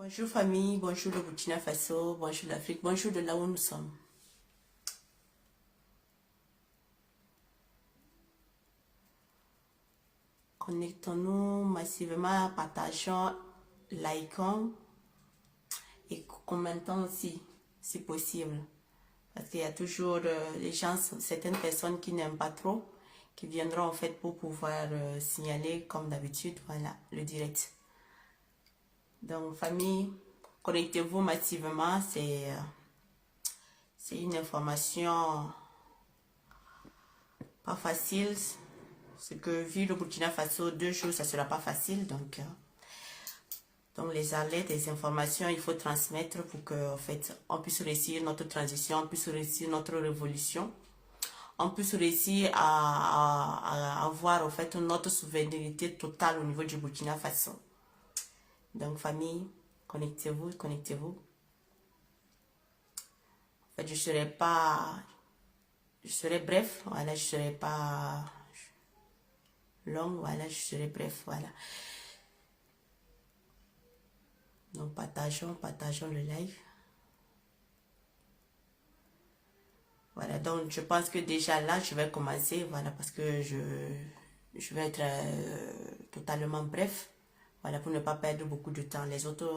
Bonjour famille, bonjour le Burkina Faso, bonjour l'Afrique, bonjour de là où nous sommes. Connectons-nous massivement, partageons, likons et commentons aussi, si possible. Parce qu'il y a toujours des gens, certaines personnes qui n'aiment pas trop, qui viendront en fait pour pouvoir signaler comme d'habitude, voilà, le direct. Donc famille, connectez-vous massivement, c'est une information pas facile. C'est que vu le Burkina Faso, 2 jours, ça ne sera pas facile. Donc les alertes, les informations, il faut transmettre pour que, en fait, on puisse réussir notre transition, on puisse réussir notre révolution. On puisse réussir à avoir, en fait, notre souveraineté totale au niveau du Burkina Faso. Donc, famille, connectez-vous, connectez-vous. En fait, je serai bref, voilà, je serai pas longue, voilà, je serai bref, voilà. Donc, partageons le live. Voilà, donc je pense que déjà là, je vais commencer, voilà, parce que je vais être totalement bref, voilà, pour ne pas perdre beaucoup de temps. Les autres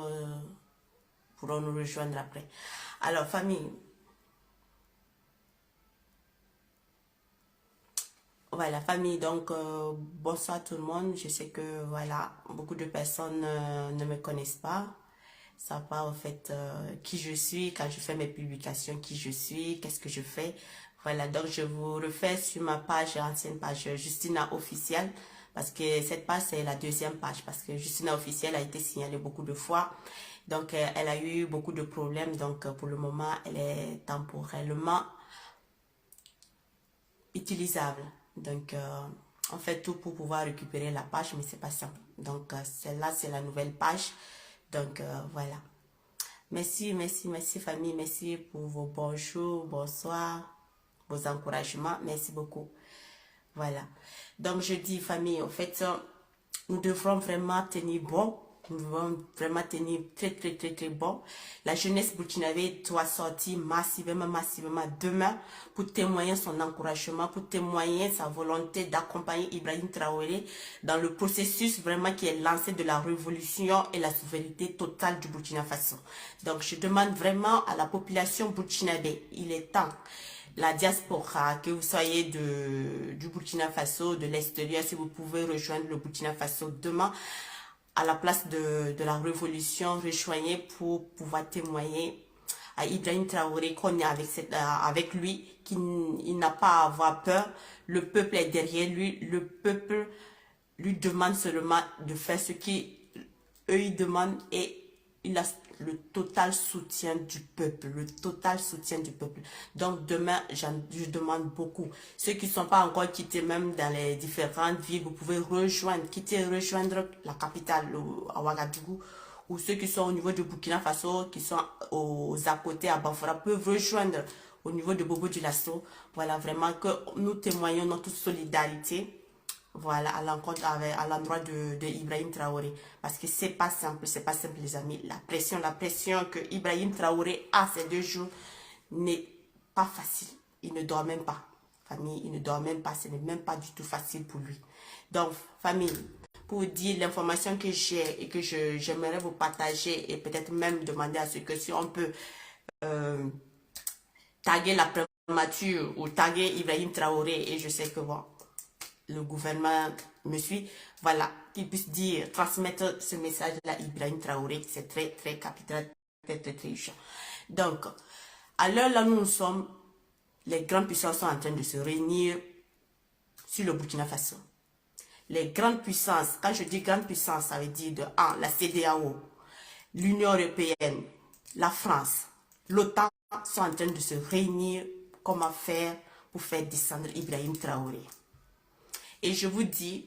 pourront nous rejoindre après. Alors, famille, voilà, famille, donc bonsoir tout le monde. Je sais que, voilà, beaucoup de personnes ne me connaissent pas. Ça va en fait qui je suis, quand je fais mes publications, qui je suis, qu'est-ce que je fais. Voilà, donc je vous refais sur ma page, ancienne page Justina Officielle, parce que cette page c'est la deuxième page, parce que Justina Officielle a été signalée beaucoup de fois. Donc elle a eu beaucoup de problèmes, donc pour le moment elle est temporairement utilisable. Donc on fait tout pour pouvoir récupérer la page, mais c'est pas simple. Donc celle-là c'est la nouvelle page. Donc voilà. Merci, merci, merci famille, merci pour vos bonjours, bonsoir, vos encouragements, merci beaucoup. Voilà. Donc je dis famille, en fait, nous devrons vraiment tenir bon, nous devons vraiment tenir très, très, très, très bon. La jeunesse burkinabé doit sortir massivement, massivement demain pour témoigner son encouragement, pour témoigner sa volonté d'accompagner Ibrahim Traoré dans le processus vraiment qui est lancé de la révolution et la souveraineté totale du Burkina Faso. Donc je demande vraiment à la population burkinabé, il est temps. La diaspora, que vous soyez du Burkina Faso, de l'extérieur, si vous pouvez rejoindre le Burkina Faso demain, à la place de la révolution, rejoignez pour pouvoir témoigner à Ibrahim Traoré qu'on est avec lui, qu'il n'a pas à avoir peur. Le peuple est derrière lui, le peuple lui demande seulement de faire ce qu'eux ils demandent et il a le total soutien du peuple, le total soutien du peuple. Donc demain, je demande beaucoup. Ceux qui ne sont pas encore quittés, même dans les différentes villes, vous pouvez rejoindre la capitale, à Ouagadougou, ou ceux qui sont au niveau de Burkina Faso, qui sont aux à côté, à Bafara, peuvent rejoindre au niveau de Bobo du Lasso. Voilà, vraiment que nous témoignons notre solidarité. Voilà, à l'endroit de Ibrahim Traoré. Parce que c'est pas simple les amis. La pression que Ibrahim Traoré a ces 2 jours n'est pas facile. Il ne dort même pas. Famille, il ne dort même pas. Ce n'est même pas du tout facile pour lui. Donc, famille, pour vous dire l'information que j'ai et que j'aimerais vous partager et peut-être même demander à ce que si on peut taguer la prémature ou taguer Ibrahim Traoré et je sais que bon, le gouvernement me suit, voilà, qu'il puisse dire, transmettre ce message-là à Ibrahim Traoré, c'est très, très capital, très, très, très urgent. Donc, à l'heure là où nous sommes, les grandes puissances sont en train de se réunir sur le Burkina Faso. Les grandes puissances, quand je dis grandes puissances, ça veut dire la CEDEAO, l'Union européenne, la France, l'OTAN sont en train de se réunir comment faire pour faire descendre Ibrahim Traoré. Et je vous dis,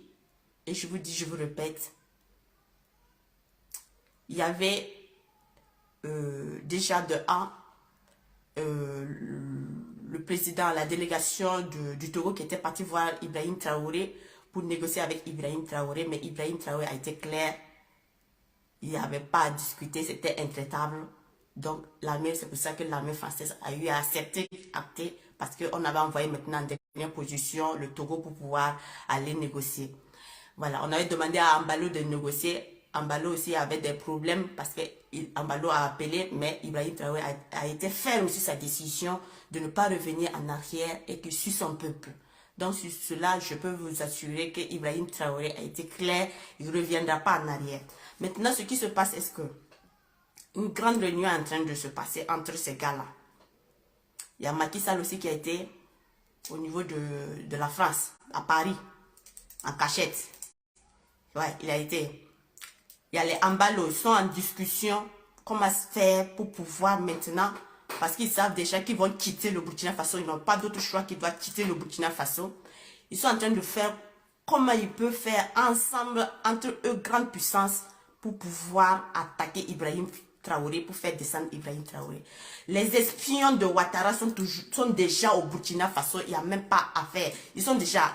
je vous répète, il y avait déjà le président, la délégation du Togo qui était parti voir Ibrahim Traoré pour négocier avec Ibrahim Traoré, mais Ibrahim Traoré a été clair il n'y avait pas à discuter, c'était intraitable. Donc, c'est pour ça que l'armée française a eu à accepter, acter, parce qu'on avait envoyé maintenant en dernière position le Togo pour pouvoir aller négocier. Voilà, on avait demandé à Ambalo de négocier. Ambalo aussi avait des problèmes parce que Ambalo a appelé, mais Ibrahim Traoré a été ferme sur sa décision de ne pas revenir en arrière et que suit son peuple. Donc, sur cela, je peux vous assurer que Ibrahim Traoré a été clair, il ne reviendra pas en arrière. Maintenant, ce qui se passe, est-ce que une grande réunion est en train de se passer entre ces gars-là. Il y a Macky Sall aussi qui a été au niveau de la France, à Paris, en cachette. Ouais, il a été. Il y a les Ambalo, ils sont en discussion comment se faire pour pouvoir maintenant, parce qu'ils savent déjà qu'ils vont quitter le Burkina Faso, ils n'ont pas d'autre choix qu'ils doivent quitter le Burkina Faso. Ils sont en train de faire comment ils peuvent faire ensemble, entre eux, grande puissance, pour pouvoir attaquer Ibrahim Traoré, pour faire descendre Ibrahim Traoré. Les espions de Ouattara sont déjà au Burkina Faso, il n'y a même pas à faire. Ils sont déjà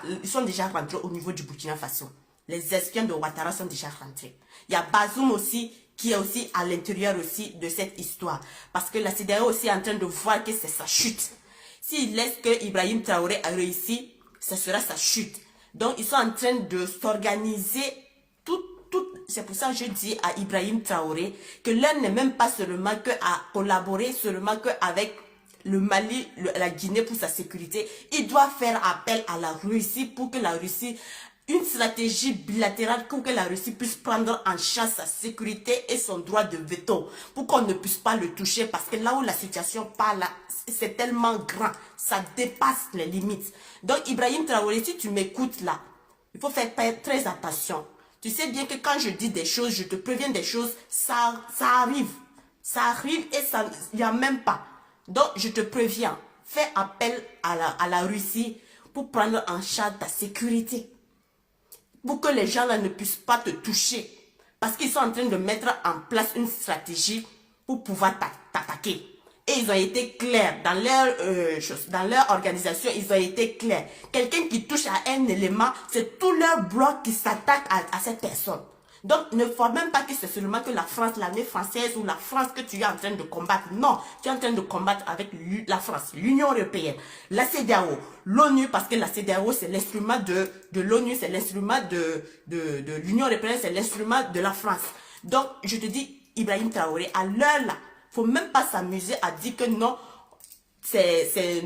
rentrés au niveau du Burkina Faso. Les espions de Ouattara sont déjà rentrés. Il y a Bazoum aussi, qui est aussi à l'intérieur aussi de cette histoire. Parce que la CEDEAO aussi est en train de voir que c'est sa chute. S'il laisse que Ibrahim Traoré a réussi, ce sera sa chute. Donc, ils sont en train de s'organiser tout. C'est pour ça que je dis à Ibrahim Traoré que l'un n'est même pas seulement que à collaborer, seulement qu'avec le Mali, la Guinée pour sa sécurité. Il doit faire appel à la Russie pour que la Russie, une stratégie bilatérale pour que la Russie puisse prendre en charge sa sécurité et son droit de veto, pour qu'on ne puisse pas le toucher, parce que là où la situation parle, c'est tellement grand, ça dépasse les limites. Donc Ibrahim Traoré, si tu m'écoutes là, il faut faire très attention. Tu sais bien que quand je dis des choses, je te préviens des choses, ça arrive. Ça arrive et il n'y a même pas. Donc, je te préviens, fais appel à la Russie pour prendre en charge ta sécurité. Pour que les gens là ne puissent pas te toucher. Parce qu'ils sont en train de mettre en place une stratégie pour pouvoir t'attaquer. Et ils ont été clairs dans leur organisation, ils ont été clairs. Quelqu'un qui touche à un élément, c'est tout leur bloc qui s'attaque à cette personne. Donc, ne faut même pas que c'est seulement que la France, l'armée française ou la France que tu es en train de combattre. Non, tu es en train de combattre avec la France, l'Union européenne, la CEDEAO, l'ONU, parce que la CEDEAO, c'est l'instrument de l'ONU, c'est l'instrument de l'Union européenne, c'est l'instrument de la France. Donc, je te dis, Ibrahim Traoré, à l'heure là, faut même pas s'amuser à dire que non, c'est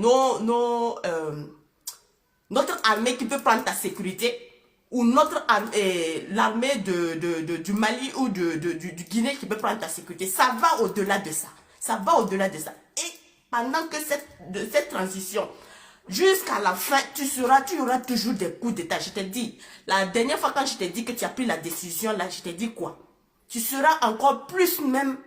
notre armée qui peut prendre ta sécurité, ou l'armée du Mali ou du Guinée qui peut prendre ta sécurité. Ça va au-delà de ça. Ça va au-delà de ça. Et pendant que cette transition, jusqu'à la fin, tu auras toujours des coups d'état. Je te dis, la dernière fois quand je t'ai dit que tu as pris la décision, là, je t'ai dit quoi? Tu seras encore plus même.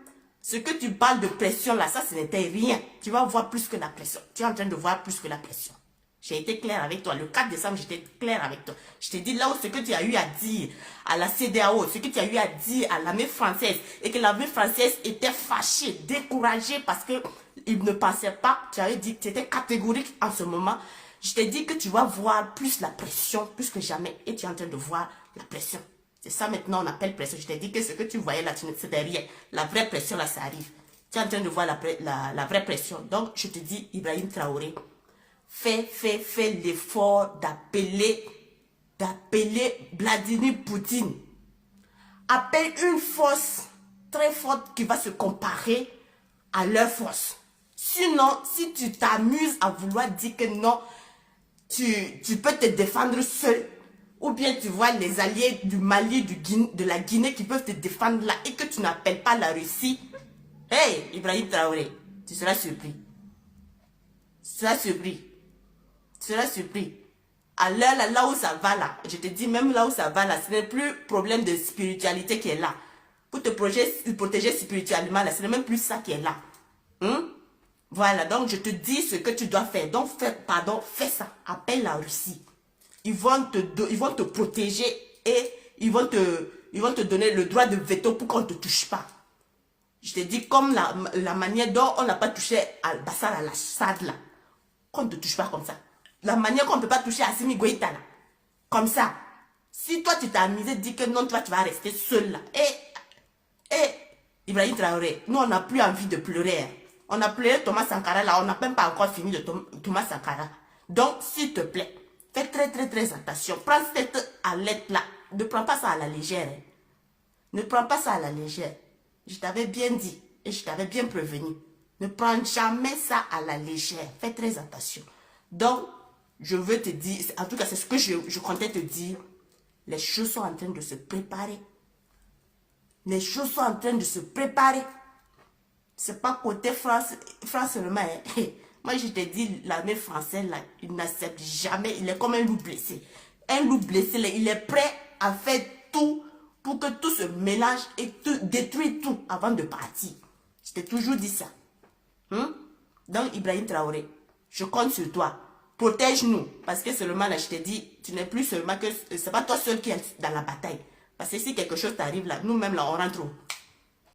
Ce que tu parles de pression là, ça ce n'était rien. Tu vas voir plus que la pression. Tu es en train de voir plus que la pression. J'ai été clair avec toi. Le 4 décembre, j'étais clair avec toi. Je t'ai dit là où ce que tu as eu à dire à la CEDEAO, ce que tu as eu à dire à l'armée française, et que l'armée française était fâchée, découragée parce que il ne pensait pas, tu avais dit que tu étais catégorique en ce moment. Je t'ai dit que tu vas voir plus la pression, plus que jamais, et tu es en train de voir la pression. C'est ça maintenant on appelle pression. Je t'ai dit que ce que tu voyais là, c'était rien. La vraie pression là, ça arrive. Tu es en train de voir la vraie pression. Donc, je te dis, Ibrahim Traoré, fais l'effort d'appeler Vladimir Poutine. Appelle une force très forte qui va se comparer à leur force. Sinon, si tu t'amuses à vouloir dire que non, tu peux te défendre seul, ou bien tu vois les alliés du Mali, de la Guinée qui peuvent te défendre là, et que tu n'appelles pas la Russie, hey, Ibrahim Traoré, tu seras surpris. Tu seras surpris. Tu seras surpris. À l'heure là où ça va là, je te dis même là où ça va là, ce n'est plus problème de spiritualité qui est là. Pour te protéger spirituellement là, ce n'est même plus ça qui est là. Voilà, donc je te dis ce que tu dois faire. Donc fais ça. Appelle la Russie. Ils vont te protéger et ils vont te donner le droit de veto pour qu'on ne te touche pas. Je te dis comme la manière dont on n'a pas touché Al-Bassar al-Assad là. Qu'on ne te touche pas comme ça. La manière qu'on ne peut pas toucher Assimi Goïta là. Comme ça. Si toi tu t'es amusé de dire que non, toi tu vas rester seul là. Et Ibrahim Traoré, nous, on n'a plus envie de pleurer. Hein. On a pleuré Thomas Sankara, là, on n'a même pas encore fini de Thomas Sankara. Donc, s'il te plaît, fais très attention. Prends cette alerte là. Ne prends pas ça à la légère. Hein. Ne prends pas ça à la légère. Je t'avais bien dit et je t'avais bien prévenu. Ne prends jamais ça à la légère. Fais très attention. Donc, je veux te dire, en tout cas, c'est ce que je comptais te dire. Les choses sont en train de se préparer. Les choses sont en train de se préparer. C'est pas côté France seulement. Hein. Moi, je te dis, l'armée française, là, il n'accepte jamais. Il est comme un loup blessé. Un loup blessé, là, il est prêt à faire tout pour que tout se mélange et détruire tout avant de partir. Je t'ai toujours dit ça. Donc, Ibrahim Traoré, je compte sur toi. Protège-nous. Parce que seulement, là, je t'ai dit, tu n'es plus seulement que... C'est pas toi seul qui es dans la bataille. Parce que si quelque chose t'arrive là, nous-mêmes, là, on rentre où?